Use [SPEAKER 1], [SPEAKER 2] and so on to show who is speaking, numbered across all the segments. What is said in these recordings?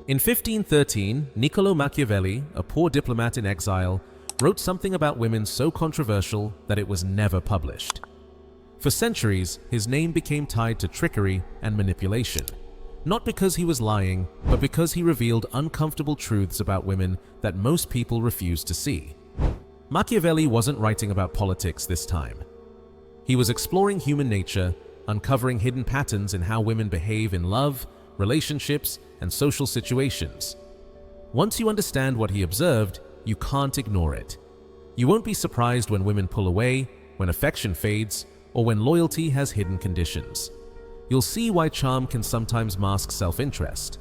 [SPEAKER 1] In 1513, Niccolo Machiavelli, a poor diplomat in exile, wrote something about women so controversial that it was never published. For centuries, his name became tied to trickery and manipulation, not because he was lying, but because he revealed uncomfortable truths about women that most people refused to see. Machiavelli wasn't writing about politics this time. He was exploring human nature, uncovering hidden patterns in how women behave in love, relationships, and social situations. Once you understand what he observed, you can't ignore it. You won't be surprised when women pull away, when affection fades, or when loyalty has hidden conditions. You'll see why charm can sometimes mask self-interest.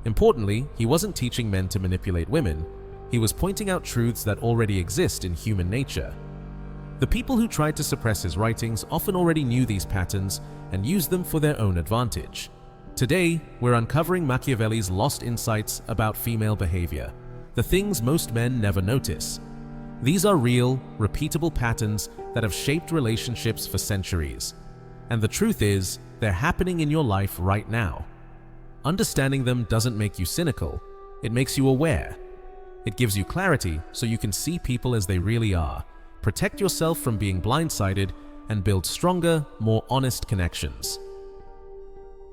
[SPEAKER 1] Importantly, he wasn't teaching men to manipulate women. He was pointing out truths that already exist in human nature. The people who tried to suppress his writings often already knew these patterns and used them for their own advantage. Today, we're uncovering Machiavelli's lost insights about female behavior, the things most men never notice. These are real, repeatable patterns that have shaped relationships for centuries. And the truth is, they're happening in your life right now. Understanding them doesn't make you cynical, it makes you aware. It gives you clarity so you can see people as they really are, protect yourself from being blindsided, and build stronger, more honest connections.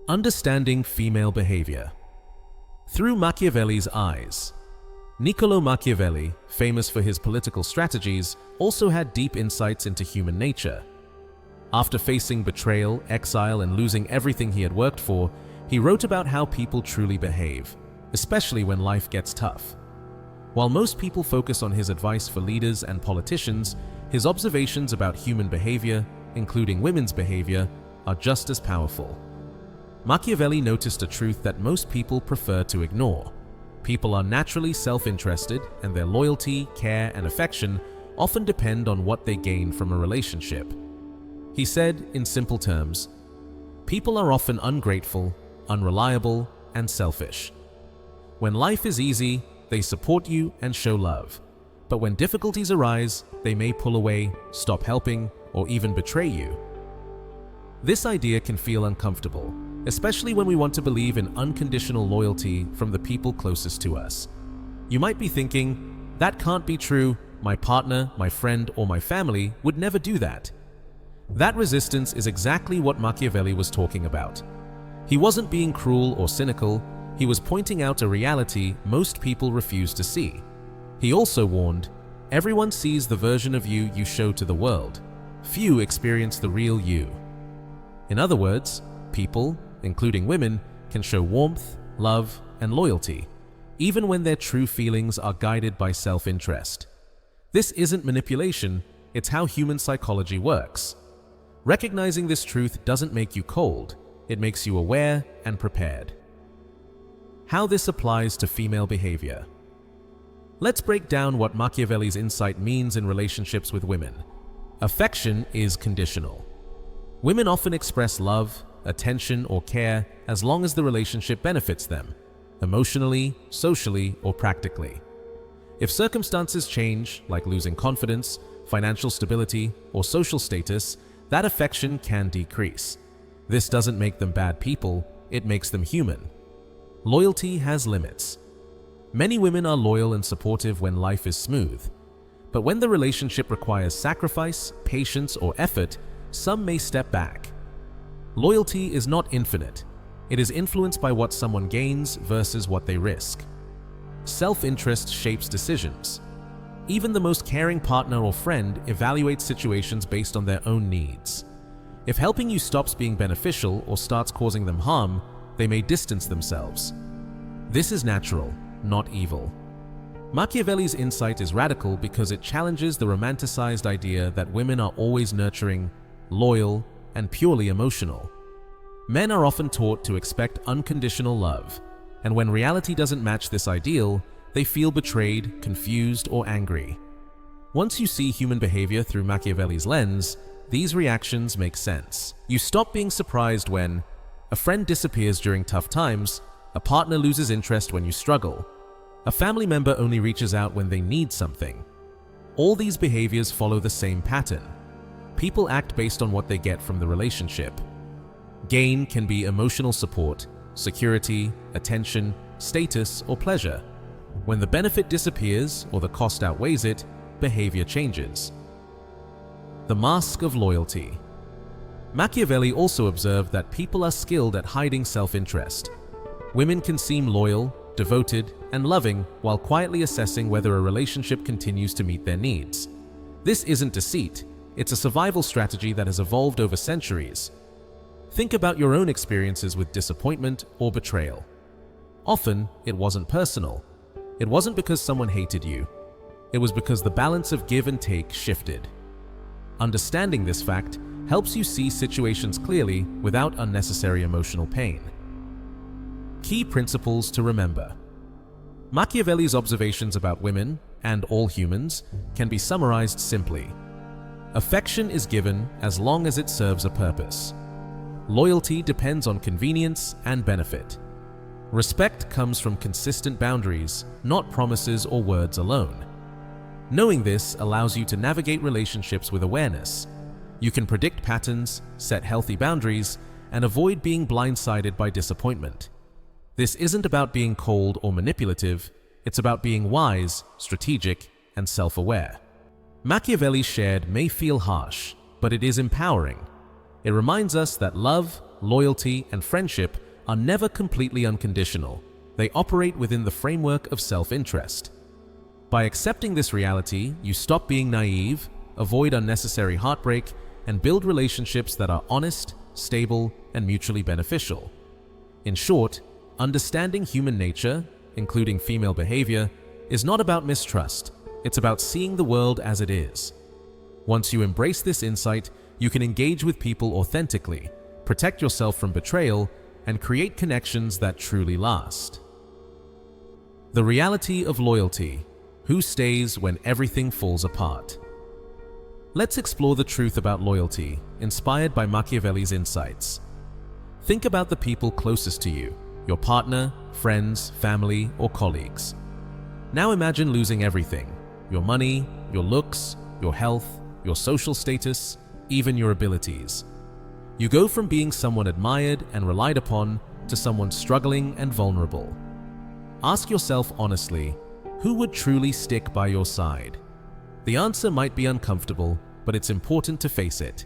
[SPEAKER 1] Understanding female behavior. Through Machiavelli's eyes. Niccolo Machiavelli, famous for his political strategies, also had deep insights into human nature. After facing betrayal, exile, and losing everything he had worked for, he wrote about how people truly behave, especially when life gets tough. While most people focus on his advice for leaders and politicians, his observations about human behavior, including women's behavior, are just as powerful. Machiavelli noticed a truth that most people prefer to ignore. People are naturally self-interested, and their loyalty, care, and affection often depend on what they gain from a relationship. He said, in simple terms, people are often ungrateful, unreliable, and selfish. When life is easy, they support you and show love. But when difficulties arise, they may pull away, stop helping, or even betray you. This idea can feel uncomfortable, especially when we want to believe in unconditional loyalty from the people closest to us. You might be thinking, that can't be true, my partner, my friend, or my family would never do that. That resistance is exactly what Machiavelli was talking about. He wasn't being cruel or cynical, he was pointing out a reality most people refuse to see. He also warned, everyone sees the version of you you show to the world. Few experience the real you. In other words, people, including women, can show warmth, love, and loyalty, even when their true feelings are guided by self-interest. This isn't manipulation, it's how human psychology works. Recognizing this truth doesn't make you cold, it makes you aware and prepared. How this applies to female behavior. Let's break down what Machiavelli's insight means in relationships with women. Affection is conditional. Women often express love, attention, or care as long as the relationship benefits them, emotionally, socially, or practically. If circumstances change, like losing confidence, financial stability, or social status, that affection can decrease. This doesn't make them bad people, it makes them human. Loyalty has limits. Many women are loyal and supportive when life is smooth. But when the relationship requires sacrifice, patience, or effort, some may step back. Loyalty is not infinite. It is influenced by what someone gains versus what they risk. Self-interest shapes decisions. Even the most caring partner or friend evaluates situations based on their own needs. If helping you stops being beneficial or starts causing them harm, they may distance themselves. This is natural, not evil. Machiavelli's insight is radical because it challenges the romanticized idea that women are always nurturing, loyal, and purely emotional. Men are often taught to expect unconditional love, and when reality doesn't match this ideal, they feel betrayed, confused, or angry. Once you see human behavior through Machiavelli's lens, these reactions make sense. You stop being surprised when a friend disappears during tough times, a partner loses interest when you struggle, a family member only reaches out when they need something. All these behaviors follow the same pattern. People act based on what they get from the relationship. Gain can be emotional support, security, attention, status, or pleasure. When the benefit disappears or the cost outweighs it, behavior changes. The mask of loyalty. Machiavelli also observed that people are skilled at hiding self-interest. Women can seem loyal, devoted, and loving while quietly assessing whether a relationship continues to meet their needs. This isn't deceit, it's a survival strategy that has evolved over centuries. Think about your own experiences with disappointment or betrayal. Often, it wasn't personal. It wasn't because someone hated you. It was because the balance of give and take shifted. Understanding this fact helps you see situations clearly without unnecessary emotional pain. Key principles to remember. Machiavelli's observations about women, and all humans, can be summarized simply. Affection is given as long as it serves a purpose. Loyalty depends on convenience and benefit. Respect comes from consistent boundaries, not promises or words alone. Knowing this allows you to navigate relationships with awareness. You can predict patterns, set healthy boundaries, and avoid being blindsided by disappointment. This isn't about being cold or manipulative, it's about being wise, strategic, and self-aware. Machiavelli's shared may feel harsh, but it is empowering. It reminds us that love, loyalty, and friendship are never completely unconditional. They operate within the framework of self-interest. By accepting this reality, you stop being naive, avoid unnecessary heartbreak, and build relationships that are honest, stable, and mutually beneficial. In short, understanding human nature, including female behavior, is not about mistrust. It's about seeing the world as it is. Once you embrace this insight, you can engage with people authentically, protect yourself from betrayal, and create connections that truly last. The reality of loyalty. Who stays when everything falls apart? Let's explore the truth about loyalty, inspired by Machiavelli's insights. Think about the people closest to you, your partner, friends, family, or colleagues. Now imagine losing everything: your money, your looks, your health, your social status, even your abilities. You go from being someone admired and relied upon to someone struggling and vulnerable. Ask yourself honestly, who would truly stick by your side? The answer might be uncomfortable, but it's important to face it.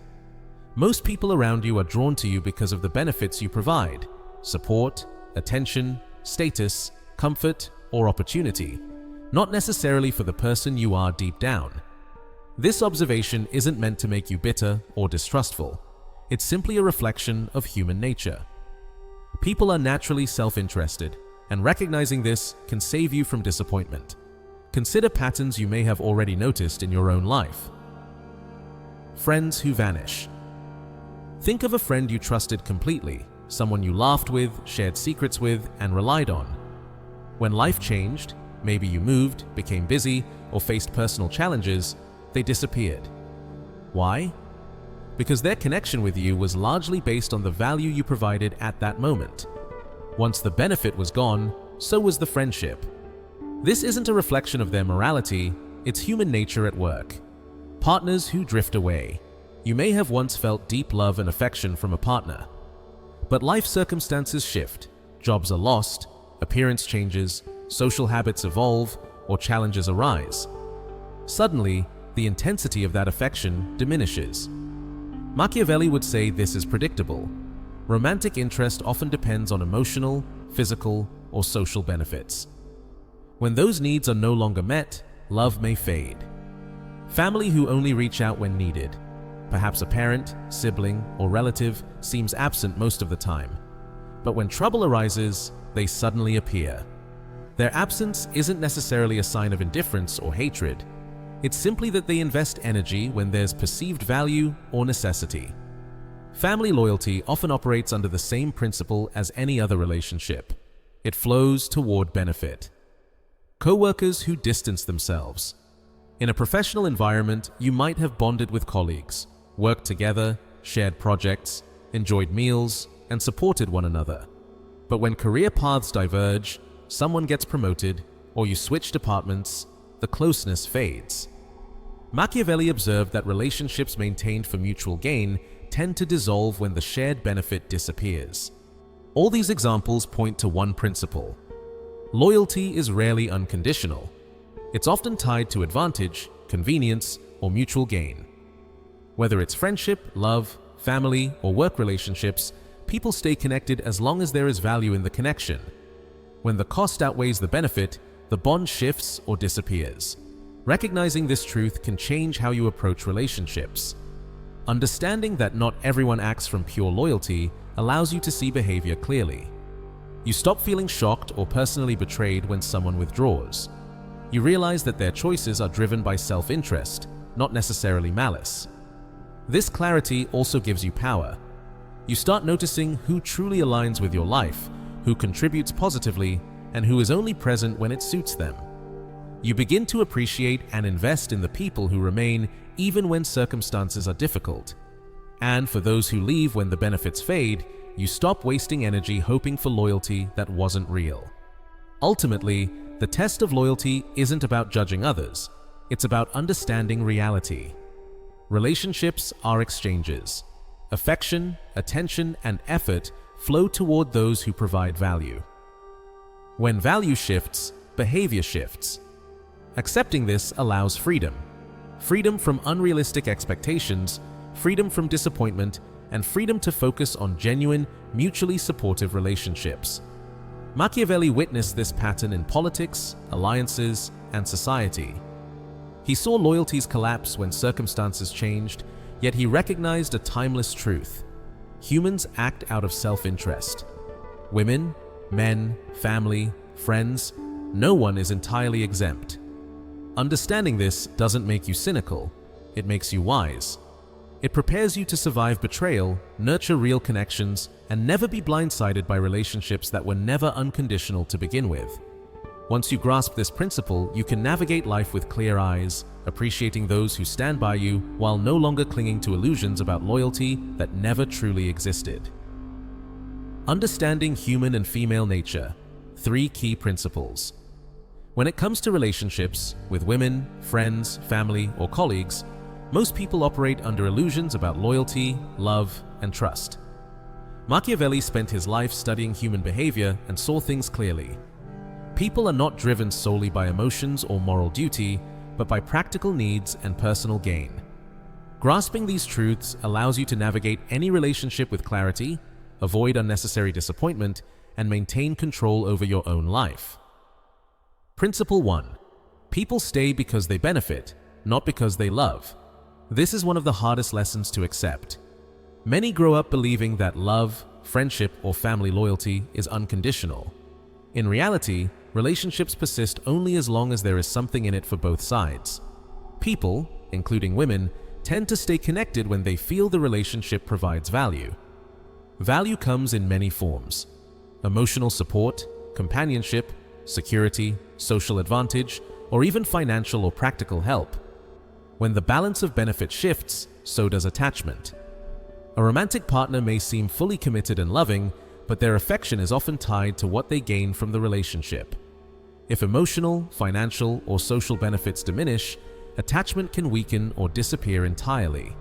[SPEAKER 1] Most people around you are drawn to you because of the benefits you provide: support, attention, status, comfort, or opportunity, not necessarily for the person you are deep down. This observation isn't meant to make you bitter or distrustful. It's simply a reflection of human nature. People are naturally self-interested, and recognizing this can save you from disappointment. Consider patterns you may have already noticed in your own life. Friends who vanish. Think of a friend you trusted completely, someone you laughed with, shared secrets with, and relied on. When life changed, maybe you moved, became busy, or faced personal challenges, they disappeared. Why? Because their connection with you was largely based on the value you provided at that moment. Once the benefit was gone, so was the friendship. This isn't a reflection of their morality, it's human nature at work. Partners who drift away. You may have once felt deep love and affection from a partner. But life circumstances shift, jobs are lost, appearance changes, social habits evolve, or challenges arise. Suddenly, the intensity of that affection diminishes. Machiavelli would say this is predictable. Romantic interest often depends on emotional, physical, or social benefits. When those needs are no longer met, love may fade. Family who only reach out when needed. Perhaps a parent, sibling, or relative seems absent most of the time. But when trouble arises, they suddenly appear. Their absence isn't necessarily a sign of indifference or hatred. It's simply that they invest energy when there's perceived value or necessity. Family loyalty often operates under the same principle as any other relationship. It flows toward benefit. Co-workers who distance themselves. In a professional environment, you might have bonded with colleagues, worked together, shared projects, enjoyed meals, and supported one another. But when career paths diverge, someone gets promoted, or you switch departments, the closeness fades. Machiavelli observed that relationships maintained for mutual gain tend to dissolve when the shared benefit disappears. All these examples point to one principle. Loyalty is rarely unconditional. It's often tied to advantage, convenience, or mutual gain. Whether it's friendship, love, family, or work relationships, people stay connected as long as there is value in the connection. When the cost outweighs the benefit, the bond shifts or disappears. Recognizing this truth can change how you approach relationships. Understanding that not everyone acts from pure loyalty allows you to see behavior clearly. You stop feeling shocked or personally betrayed when someone withdraws. You realize that their choices are driven by self-interest, not necessarily malice. This clarity also gives you power. You start noticing who truly aligns with your life, who contributes positively, and who is only present when it suits them. You begin to appreciate and invest in the people who remain even when circumstances are difficult. And for those who leave when the benefits fade, you stop wasting energy hoping for loyalty that wasn't real. Ultimately, the test of loyalty isn't about judging others, it's about understanding reality. Relationships are exchanges. Affection, attention, and effort flow toward those who provide value. When value shifts, behavior shifts. Accepting this allows freedom. Freedom from unrealistic expectations, freedom from disappointment, and freedom to focus on genuine, mutually supportive relationships. Machiavelli witnessed this pattern in politics, alliances, and society. He saw loyalties collapse when circumstances changed, yet he recognized a timeless truth. Humans act out of self-interest. Women, men, family, friends, no one is entirely exempt. Understanding this doesn't make you cynical, it makes you wise. It prepares you to survive betrayal, nurture real connections, and never be blindsided by relationships that were never unconditional to begin with. Once you grasp this principle, you can navigate life with clear eyes, appreciating those who stand by you while no longer clinging to illusions about loyalty that never truly existed. Understanding human and female nature. 3 key principles. When it comes to relationships with women, friends, family, or colleagues, most people operate under illusions about loyalty, love, and trust. Machiavelli spent his life studying human behavior and saw things clearly. People are not driven solely by emotions or moral duty, but by practical needs and personal gain. Grasping these truths allows you to navigate any relationship with clarity, avoid unnecessary disappointment, and maintain control over your own life. Principle 1. People stay because they benefit, not because they love. This is one of the hardest lessons to accept. Many grow up believing that love, friendship, or family loyalty is unconditional. In reality, relationships persist only as long as there is something in it for both sides. People, including women, tend to stay connected when they feel the relationship provides value. Value comes in many forms: emotional support, companionship, security, social advantage, or even financial or practical help. When the balance of benefit shifts, so does attachment. A romantic partner may seem fully committed and loving, but their affection is often tied to what they gain from the relationship. If emotional, financial, or social benefits diminish, attachment can weaken or disappear entirely.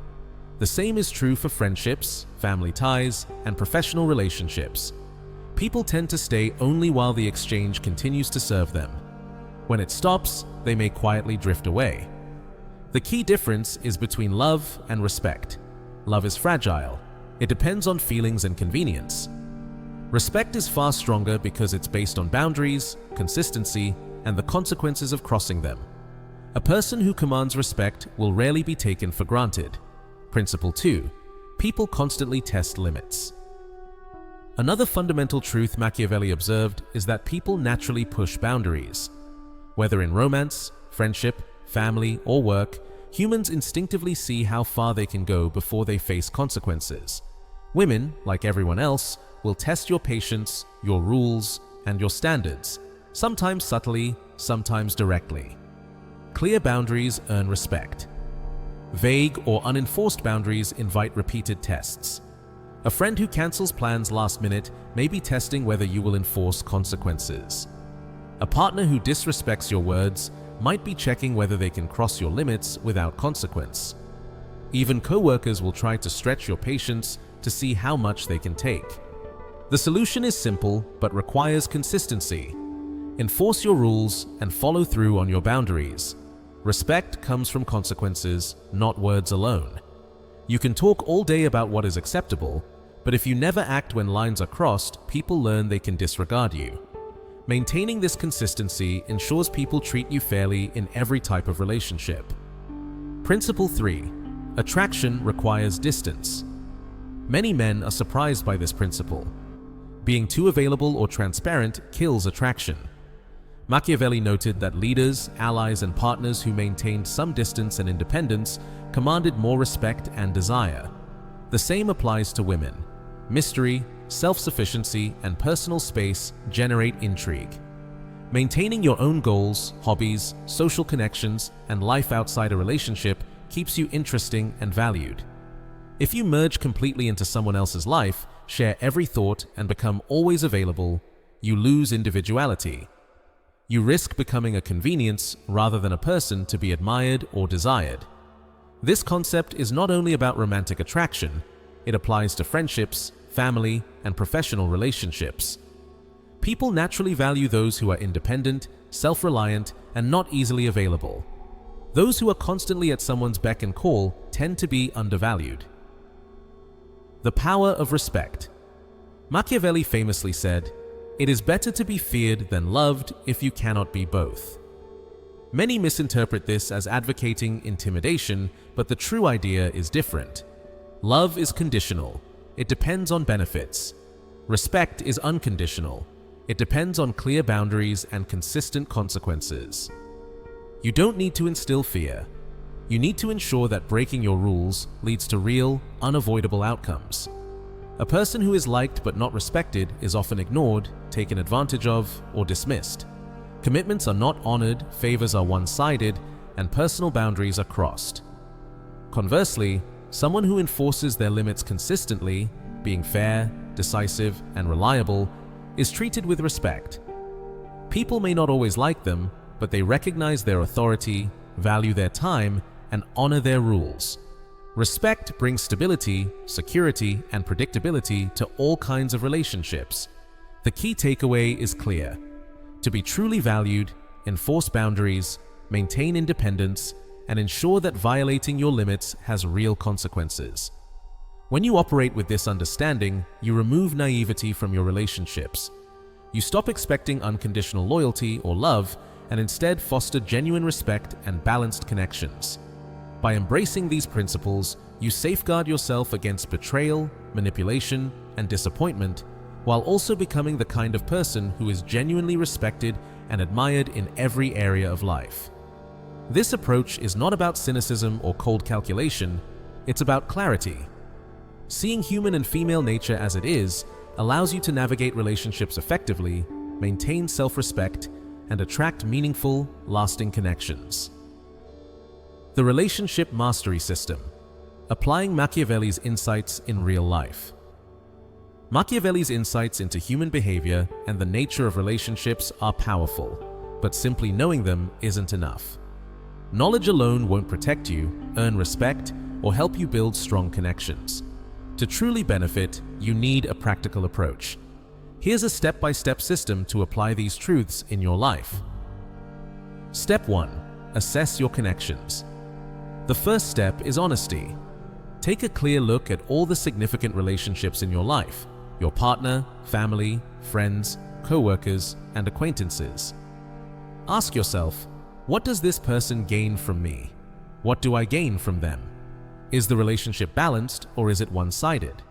[SPEAKER 1] The same is true for friendships, family ties, and professional relationships. People tend to stay only while the exchange continues to serve them. When it stops, they may quietly drift away. The key difference is between love and respect. Love is fragile. It depends on feelings and convenience. Respect is far stronger because it's based on boundaries, consistency, and the consequences of crossing them. A person who commands respect will rarely be taken for granted. Principle 2. People constantly test limits. Another fundamental truth Machiavelli observed is that people naturally push boundaries. Whether in romance, friendship, family, or work, humans instinctively see how far they can go before they face consequences. Women, like everyone else, will test your patience, your rules, and your standards, sometimes subtly, sometimes directly. Clear boundaries earn respect. Vague or unenforced boundaries invite repeated tests. A friend who cancels plans last minute may be testing whether you will enforce consequences. A partner who disrespects your words might be checking whether they can cross your limits without consequence. Even co-workers will try to stretch your patience to see how much they can take. The solution is simple but requires consistency. Enforce your rules and follow through on your boundaries. Respect comes from consequences, not words alone. You can talk all day about what is acceptable, but if you never act when lines are crossed, people learn they can disregard you. Maintaining this consistency ensures people treat you fairly in every type of relationship. Principle 3. Attraction requires distance. Many men are surprised by this principle. Being too available or transparent kills attraction. Machiavelli noted that leaders, allies, and partners who maintained some distance and independence commanded more respect and desire. The same applies to women. Mystery, self-sufficiency, and personal space generate intrigue. Maintaining your own goals, hobbies, social connections, and life outside a relationship keeps you interesting and valued. If you merge completely into someone else's life, share every thought, and become always available, you lose individuality. You risk becoming a convenience rather than a person to be admired or desired. This concept is not only about romantic attraction, it applies to friendships, family, and professional relationships. People naturally value those who are independent, self-reliant, and not easily available. Those who are constantly at someone's beck and call tend to be undervalued. The power of respect. Machiavelli famously said, "It is better to be feared than loved if you cannot be both." Many misinterpret this as advocating intimidation, but the true idea is different. Love is conditional. It depends on benefits. Respect is unconditional. It depends on clear boundaries and consistent consequences. You don't need to instill fear. You need to ensure that breaking your rules leads to real, unavoidable outcomes. A person who is liked but not respected is often ignored, taken advantage of, or dismissed. Commitments are not honored, favors are one-sided, and personal boundaries are crossed. Conversely, someone who enforces their limits consistently, being fair, decisive, and reliable, is treated with respect. People may not always like them, but they recognize their authority, value their time, and honor their rules. Respect brings stability, security, and predictability to all kinds of relationships. The key takeaway is clear. To be truly valued, enforce boundaries, maintain independence, and ensure that violating your limits has real consequences. When you operate with this understanding, you remove naivety from your relationships. You stop expecting unconditional loyalty or love and instead foster genuine respect and balanced connections. By embracing these principles, you safeguard yourself against betrayal, manipulation, and disappointment, while also becoming the kind of person who is genuinely respected and admired in every area of life. This approach is not about cynicism or cold calculation, it's about clarity. Seeing human and female nature as it is allows you to navigate relationships effectively, maintain self-respect, and attract meaningful, lasting connections. The Relationship Mastery System. Applying Machiavelli's insights in real life. Machiavelli's insights into human behavior and the nature of relationships are powerful, but simply knowing them isn't enough. Knowledge alone won't protect you, earn respect, or help you build strong connections. To truly benefit, you need a practical approach. Here's a step-by-step system to apply these truths in your life. Step 1. Assess your connections. The first step is honesty. Take a clear look at all the significant relationships in your life, your partner, family, friends, co-workers, and acquaintances. Ask yourself, what does this person gain from me? What do I gain from them? Is the relationship balanced or is it one-sided?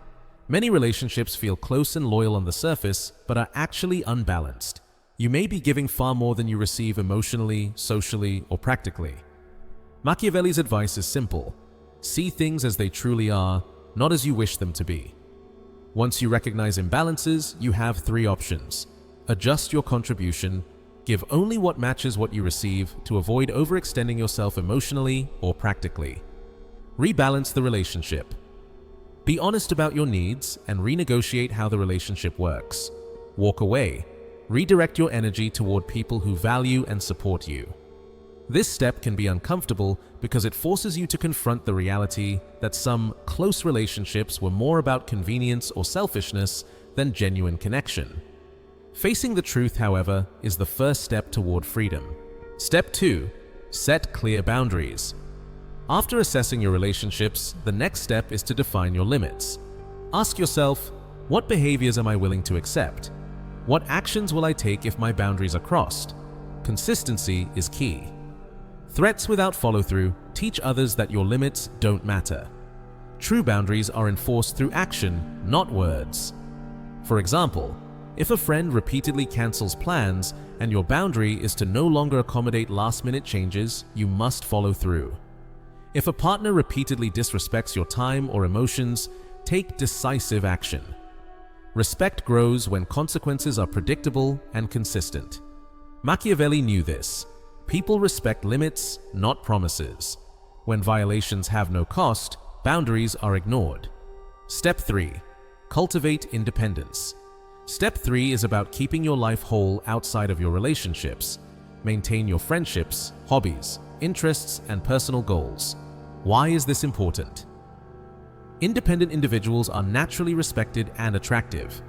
[SPEAKER 1] Many relationships feel close and loyal on the surface, but are actually unbalanced. You may be giving far more than you receive emotionally, socially, or practically. Machiavelli's advice is simple. See things as they truly are, not as you wish them to be. Once you recognize imbalances, you have 3 options. Adjust your contribution, give only what matches what you receive to avoid overextending yourself emotionally or practically. Rebalance the relationship. Be honest about your needs and renegotiate how the relationship works. Walk away. Redirect your energy toward people who value and support you. This step can be uncomfortable because it forces you to confront the reality that some close relationships were more about convenience or selfishness than genuine connection. Facing the truth, however, is the first step toward freedom. Step 2. Set clear boundaries. After assessing your relationships, the next step is to define your limits. Ask yourself, what behaviors am I willing to accept? What actions will I take if my boundaries are crossed? Consistency is key. Threats without follow-through teach others that your limits don't matter. True boundaries are enforced through action, not words. For example, if a friend repeatedly cancels plans and your boundary is to no longer accommodate last-minute changes, you must follow through. If a partner repeatedly disrespects your time or emotions, take decisive action. Respect grows when consequences are predictable and consistent. Machiavelli knew this. People respect limits, not promises. When violations have no cost, boundaries are ignored. Step 3. Cultivate independence. Step 3 is about keeping your life whole outside of your relationships. Maintain your friendships, hobbies, interests, and personal goals. Why is this important? Independent individuals are naturally respected and attractive.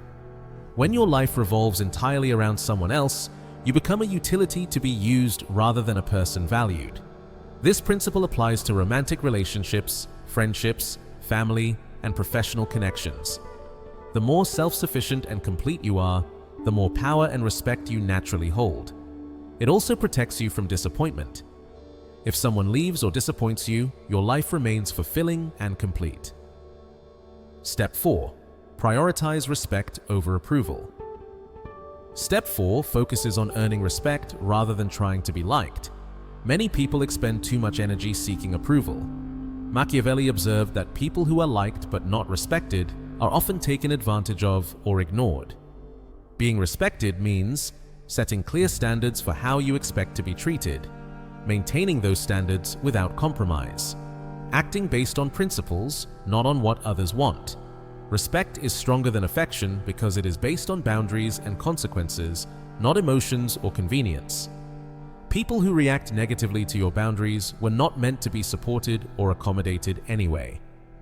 [SPEAKER 1] When your life revolves entirely around someone else, you become a utility to be used rather than a person valued. This principle applies to romantic relationships, friendships, family, and professional connections. The more self-sufficient and complete you are, the more power and respect you naturally hold. It also protects you from disappointment. If someone leaves or disappoints you, your life remains fulfilling and complete. Step 4. Prioritize respect over approval. Step 4 focuses on earning respect rather than trying to be liked. Many people expend too much energy seeking approval. Machiavelli observed that people who are liked but not respected are often taken advantage of or ignored. Being respected means setting clear standards for how you expect to be treated, maintaining those standards without compromise, acting based on principles, not on what others want. Respect is stronger than affection because it is based on boundaries and consequences, not emotions or convenience. People who react negatively to your boundaries were not meant to be supported or accommodated anyway.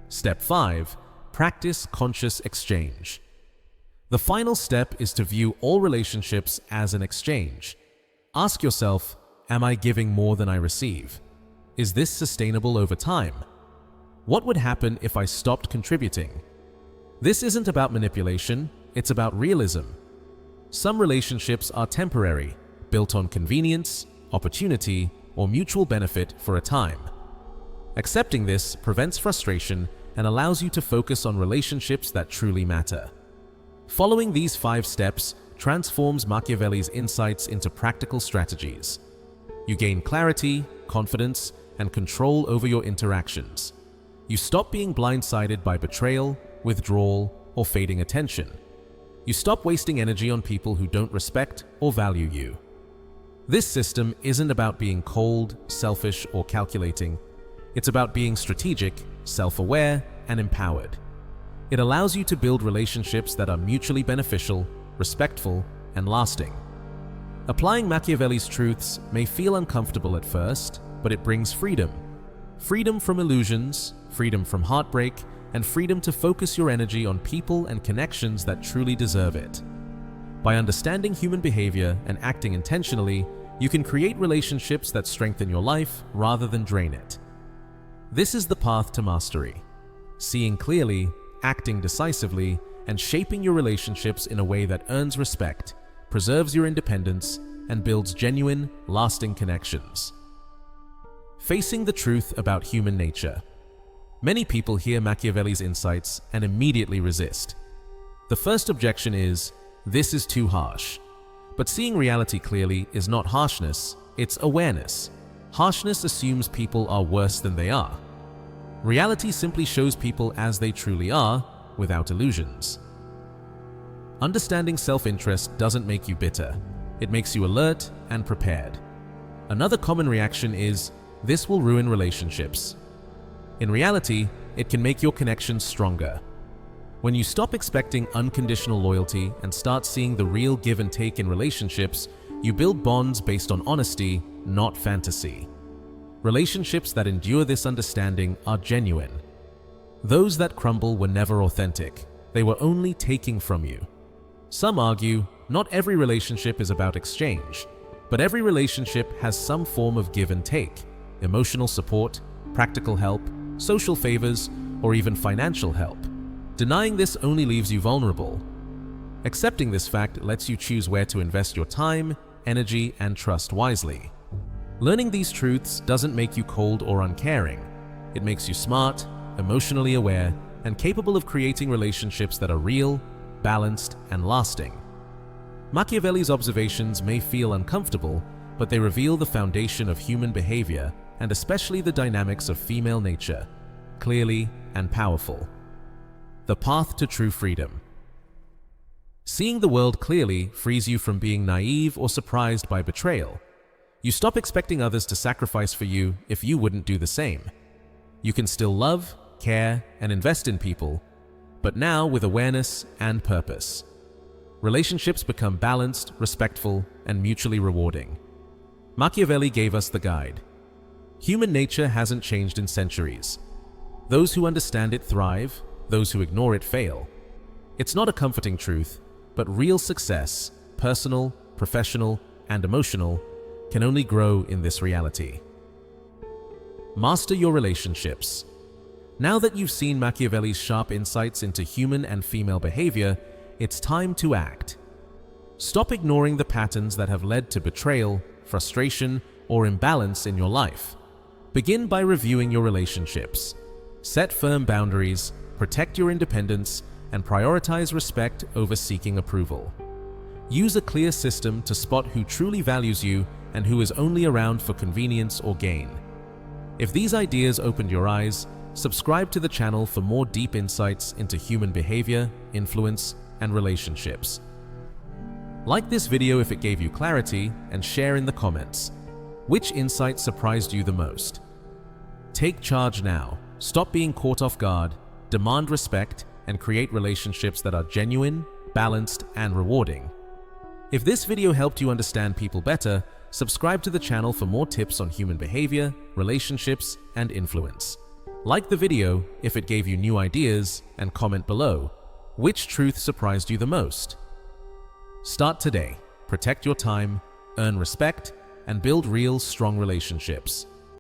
[SPEAKER 1] Step 5. Practice conscious exchange. The final step is to view all relationships as an exchange. Ask yourself, am I giving more than I receive? Is this sustainable over time? What would happen if I stopped contributing? This isn't about manipulation, it's about realism. Some relationships are temporary, built on convenience, opportunity, or mutual benefit for a time. Accepting this prevents frustration and allows you to focus on relationships that truly matter. Following these 5 steps transforms Machiavelli's insights into practical strategies. You gain clarity, confidence, and control over your interactions. You stop being blindsided by betrayal, withdrawal, or fading attention. You stop wasting energy on people who don't respect or value you. This system isn't about being cold, selfish, or calculating. It's about being strategic, self-aware, and empowered. It allows you to build relationships that are mutually beneficial, respectful, and lasting. Applying Machiavelli's truths may feel uncomfortable at first, but it brings freedom. Freedom from illusions, freedom from heartbreak, and freedom to focus your energy on people and connections that truly deserve it. By understanding human behavior and acting intentionally, you can create relationships that strengthen your life rather than drain it. This is the path to mastery. Seeing clearly, acting decisively, and shaping your relationships in a way that earns respect, preserves your independence, and builds genuine, lasting connections. Facing the truth about human nature. Many people hear Machiavelli's insights and immediately resist. The first objection is, this is too harsh. But seeing reality clearly is not harshness, it's awareness. Harshness assumes people are worse than they are. Reality simply shows people as they truly are, without illusions. Understanding self-interest doesn't make you bitter. It makes you alert and prepared. Another common reaction is, this will ruin relationships. In reality, it can make your connections stronger. When you stop expecting unconditional loyalty and start seeing the real give and take in relationships, you build bonds based on honesty, not fantasy. Relationships that endure this understanding are genuine. Those that crumble were never authentic. They were only taking from you. Some argue, not every relationship is about exchange, but every relationship has some form of give and take: emotional support, practical help, social favors, or even financial help. Denying this only leaves you vulnerable. Accepting this fact lets you choose where to invest your time, energy, and trust wisely. Learning these truths doesn't make you cold or uncaring. It makes you smart, emotionally aware, and capable of creating relationships that are real, balanced, and lasting. Machiavelli's observations may feel uncomfortable, but they reveal the foundation of human behavior, and especially the dynamics of female nature, clearly and powerful. The path to true freedom. Seeing the world clearly frees you from being naive or surprised by betrayal. You stop expecting others to sacrifice for you if you wouldn't do the same. You can still love, care, and invest in people, but now with awareness and purpose. Relationships become balanced, respectful, and mutually rewarding. Machiavelli gave us the guide. Human nature hasn't changed in centuries. Those who understand it thrive, those who ignore it fail. It's not a comforting truth, but real success, personal, professional, and emotional, can only grow in this reality. Master your relationships. Now that you've seen Machiavelli's sharp insights into human and female behavior, it's time to act. Stop ignoring the patterns that have led to betrayal, frustration, or imbalance in your life. Begin by reviewing your relationships. Set firm boundaries, protect your independence, and prioritize respect over seeking approval. Use a clear system to spot who truly values you and who is only around for convenience or gain. If these ideas opened your eyes, subscribe to the channel for more deep insights into human behavior, influence, and relationships. Like this video if it gave you clarity, and share in the comments. Which insight surprised you the most? Take charge now. Stop being caught off guard, demand respect, and create relationships that are genuine, balanced, and rewarding. If this video helped you understand people better, subscribe to the channel for more tips on human behavior, relationships, and influence. Like the video if it gave you new ideas, and comment below. Which truth surprised you the most? Start today. Protect your time, earn respect, and build real, strong relationships.